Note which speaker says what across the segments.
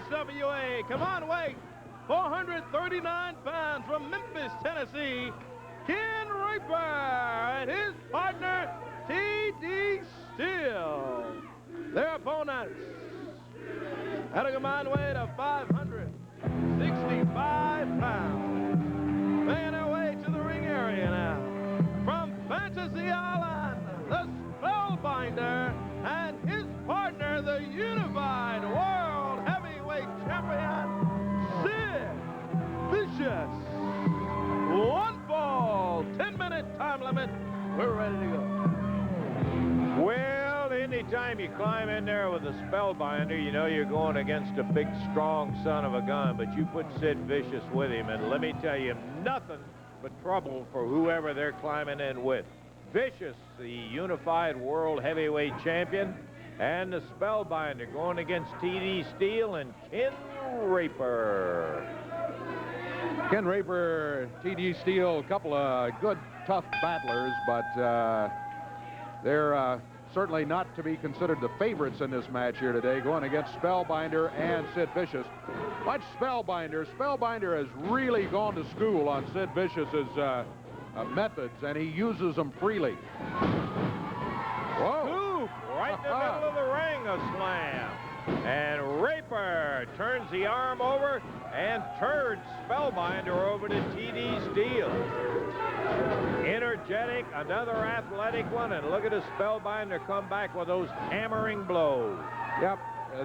Speaker 1: NSWA. Come on, wait. 439 pounds from Memphis, Tennessee, Ken Reaper and his partner, T.D. Steele. Their opponents at a combined weight of 565 pounds. Making their way to the ring area now. From Fantasy Island, the Spellbinder and his partner, the unified world heavyweight champion, Sid Vicious. 1 fall, 10-minute time limit. We're ready to go.
Speaker 2: Well, anytime you climb in there with a Spellbinder, you know you're going against a big, strong son of a gun, but you put Sid Vicious with him, and let me tell you, nothing but trouble for whoever they're climbing in with. Vicious, the unified world heavyweight champion, and the Spellbinder going against T.D. Steele and Ken Reaper.
Speaker 3: Ken Reaper, T.D. Steele, a couple of good, tough battlers, but they're certainly not to be considered the favorites in this match here today, going against Spellbinder and Sid Vicious. Watch Spellbinder. Spellbinder has really gone to school on Sid Vicious's methods, and he uses them freely. Whoa.
Speaker 2: Scoop, right in the middle of the ring, a slam. And Reaper turns the arm over and turns Spellbinder over to T.D. Steele. Energetic, another athletic one, and look at the Spellbinder come back with those hammering blows.
Speaker 3: Yep,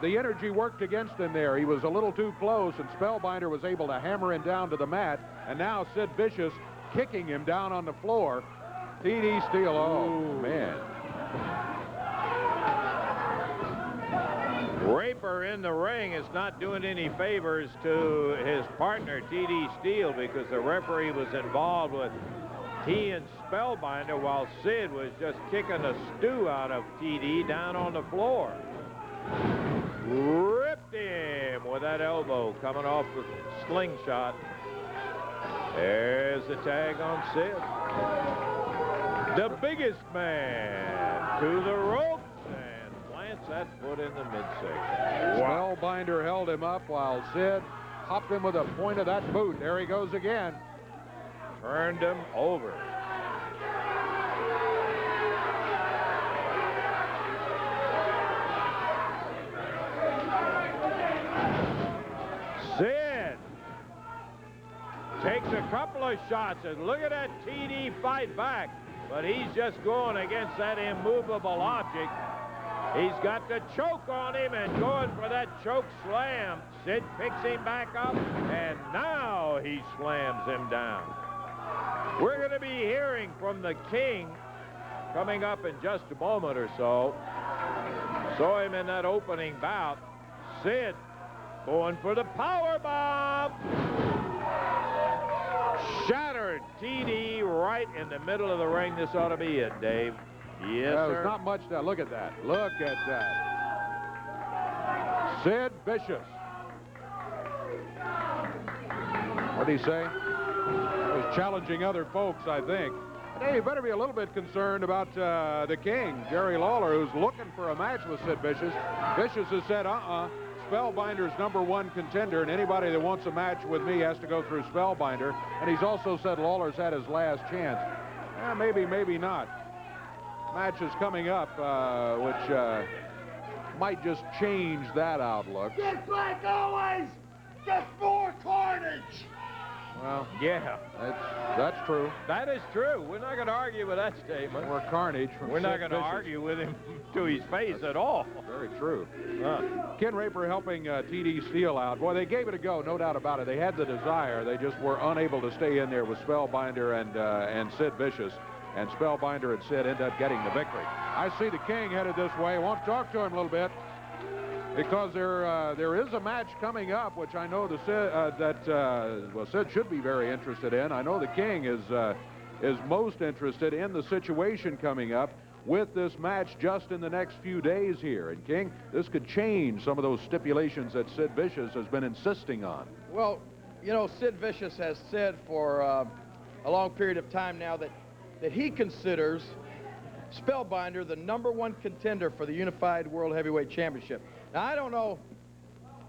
Speaker 3: the energy worked against him there. He was a little too close, and Spellbinder was able to hammer him down to the mat, and now Sid Vicious kicking him down on the floor. T.D. Steele, oh, man.
Speaker 2: Reaper in the ring is not doing any favors to his partner, T.D. Steele, because the referee was involved with T and Spellbinder while Sid was just kicking the stew out of T.D. down on the floor. Ripped him with that elbow coming off the slingshot. There's the tag on Sid. The biggest man to the ropes and plants that foot in the midsection.
Speaker 3: Wow. Spellbinder held him up while Sid hopped him with a point of that boot. There he goes again.
Speaker 2: Turned him over. Sid takes a couple of shots, and look at that T.D. fight back. But he's just going against that immovable object. He's got the choke on him and going for that choke slam. Sid picks him back up, and now he slams him down. We're going to be hearing from the King coming up in just a moment or so. Saw him in that opening bout. Sid going for the power bomb. Shattered T.D. right in the middle of the ring. This ought to be it, Dave. Yes, sir.
Speaker 3: There's not much there. Look at that. Look at that. Sid Vicious. What did he say? He was challenging other folks, I think. Hey, you better be a little bit concerned about the King, Jerry Lawler, who's looking for a match with Sid Vicious. Vicious has said, Spellbinder's #1 contender, and anybody that wants a match with me has to go through Spellbinder. And he's also said Lawler's had his last chance. Maybe, maybe not. Match is coming up, which might just change that outlook.
Speaker 4: Just like always, just more carnage.
Speaker 3: Well,
Speaker 2: yeah,
Speaker 3: that's true.
Speaker 2: That is true. We're not going to argue with that statement.
Speaker 3: More carnage from
Speaker 2: We're not
Speaker 3: Sid
Speaker 2: going to
Speaker 3: Vicious.
Speaker 2: argue with him to his face at all.
Speaker 3: Very true. Ken Reaper helping T.D. Steele out. Boy, they gave it a go, no doubt about it. They had the desire. They just were unable to stay in there with Spellbinder and Sid Vicious. And Spellbinder and Sid end up getting the victory. I see the King headed this way. I want to talk to him a little bit because there is a match coming up, which I know Sid should be very interested in. I know the King is most interested in the situation coming up with this match just in the next few days here. And King, this could change some of those stipulations that Sid Vicious has been insisting on.
Speaker 1: Well, you know, Sid Vicious has said for a long period of time now that he considers Spellbinder the #1 contender for the Unified World Heavyweight Championship. Now, I don't know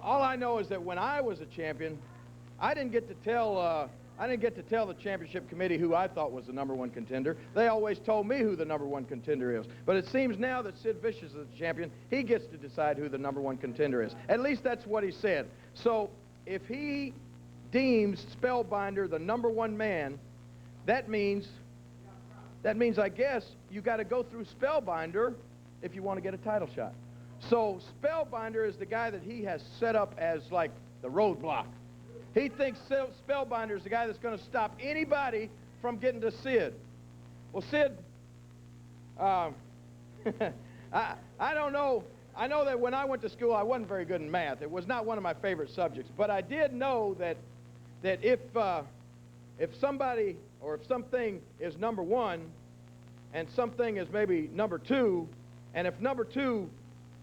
Speaker 5: all I know is that when I was a champion, I didn't get to tell the championship committee who I thought was the #1 contender. They always told me who the #1 contender is. But it seems now that Sid Vicious is the champion, he gets to decide who the #1 contender is. At least that's what he said. So if he deems Spellbinder the #1 man, that means I guess you got to go through Spellbinder if you want to get a title shot. So Spellbinder is the guy that he has set up as like the roadblock. He thinks Spellbinder is the guy that's going to stop anybody from getting to Sid. Well, Sid, I don't know. I know that when I went to school, I wasn't very good in math. It was not one of my favorite subjects. But I did know that if somebody or if something is #1 and something is maybe #2, and if #2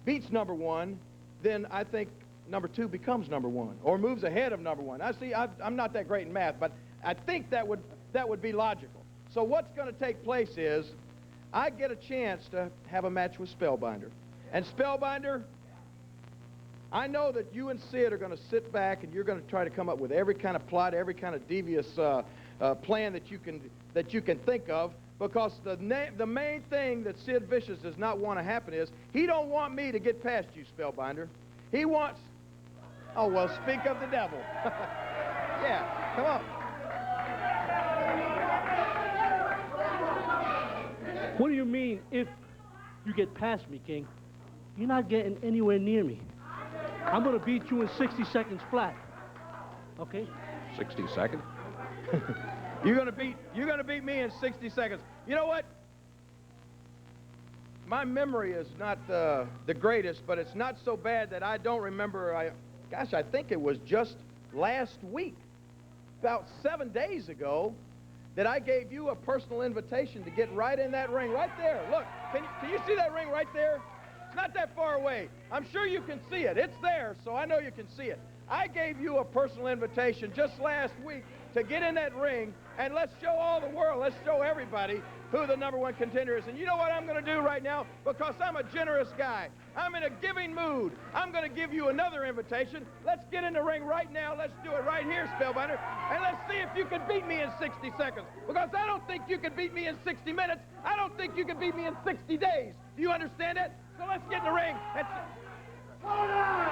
Speaker 5: beats #1, then I think #2 becomes #1 or moves ahead of #1. I see. I'm not that great in math, but I think that would be logical. So what's going to take place is I get a chance to have a match with Spellbinder, and Spellbinder, I know that you and Sid are going to sit back and you're going to try to come up with every kind of plot, every kind of devious plan that you can think of. Because the main thing that Sid Vicious does not want to happen is he don't want me to get past you, Spellbinder. He wants... Oh, well, speak of the devil. Yeah, come on.
Speaker 6: What do you mean, if you get past me, King? You're not getting anywhere near me. I'm going to beat you in 60 seconds flat. Okay?
Speaker 3: 60 seconds?
Speaker 5: You're gonna beat me in 60 seconds. You know what? My memory is not the greatest, but it's not so bad that I don't remember. I think it was just last week, about 7 days ago, that I gave you a personal invitation to get right in that ring, right there. Look, can you see that ring right there? It's not that far away. I'm sure you can see it. It's there, so I know you can see it. I gave you a personal invitation just last week to get in that ring, and let's show all the world, let's show everybody who the #1 contender is. And you know what I'm going to do right now? Because I'm a generous guy. I'm in a giving mood. I'm going to give you another invitation. Let's get in the ring right now. Let's do it right here, Spellbinder. And let's see if you can beat me in 60 seconds. Because I don't think you can beat me in 60 minutes. I don't think you can beat me in 60 days. Do you understand that? So let's get in the ring.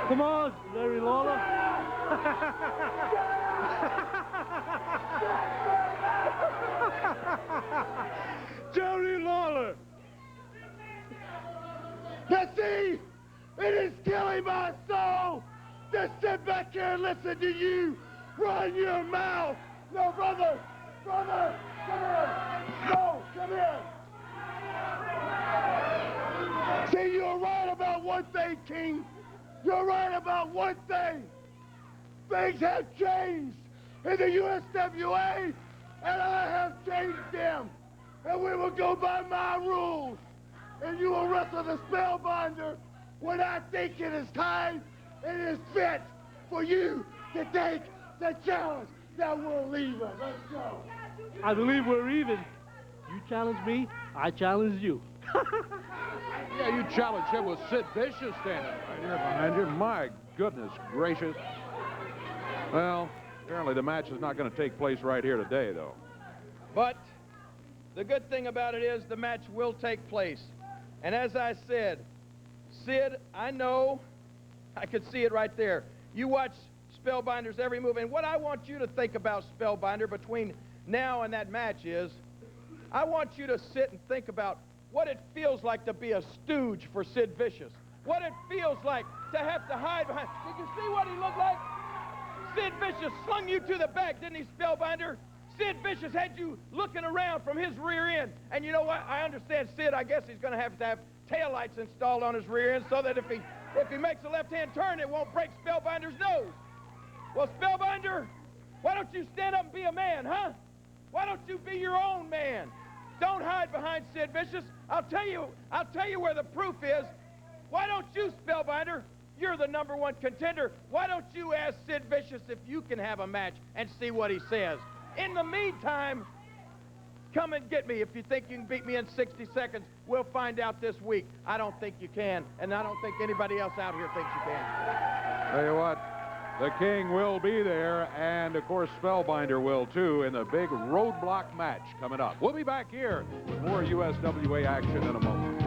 Speaker 6: Come on, Larry Lawler.
Speaker 2: Jerry Lawler.
Speaker 4: You see, it is killing my soul to sit back here and listen to you run your mouth. No, brother, come in. No, come in. See, you're right about one thing, King. You're right about one thing. Things have changed in the USWA, and I have changed them. And we will go by my rules. And you will wrestle the Spellbinder when I think it is time and it is fit for you to take the challenge. Now we'll leave it. Let's go.
Speaker 6: I believe we're even. You challenge me, I challenge you.
Speaker 3: Yeah, you challenge him with Sid Vicious standing right here behind you. My goodness gracious. Well, apparently the match is not going to take place right here today, though.
Speaker 5: But the good thing about it is the match will take place. And as I said, Sid, I know, I could see it right there. You watch Spellbinder's every move. And what I want you to think about Spellbinder between now and that match is, I want you to sit and think about what it feels like to be a stooge for Sid Vicious. What it feels like to have to hide behind. Did you see what he looked like? Sid Vicious slung you to the back, didn't he, Spellbinder? Sid Vicious had you looking around from his rear end. And you know what? I understand Sid, I guess he's going to have taillights installed on his rear end so that if he makes a left-hand turn, it won't break Spellbinder's nose. Well, Spellbinder, why don't you stand up and be a man, huh? Why don't you be your own man? Don't hide behind Sid Vicious. I'll tell you where the proof is. Why don't you, Spellbinder? You're the #1 contender. Why don't you ask Sid Vicious if you can have a match and see what he says? In the meantime, Come and get me if you think you can beat me in 60 seconds. We'll find out this week. I don't think you can, and I don't think anybody else out here thinks you can.
Speaker 3: Tell you what, the King will be there, and of course Spellbinder will too, in the big roadblock match coming up. We'll be back here with more USWA action in a moment.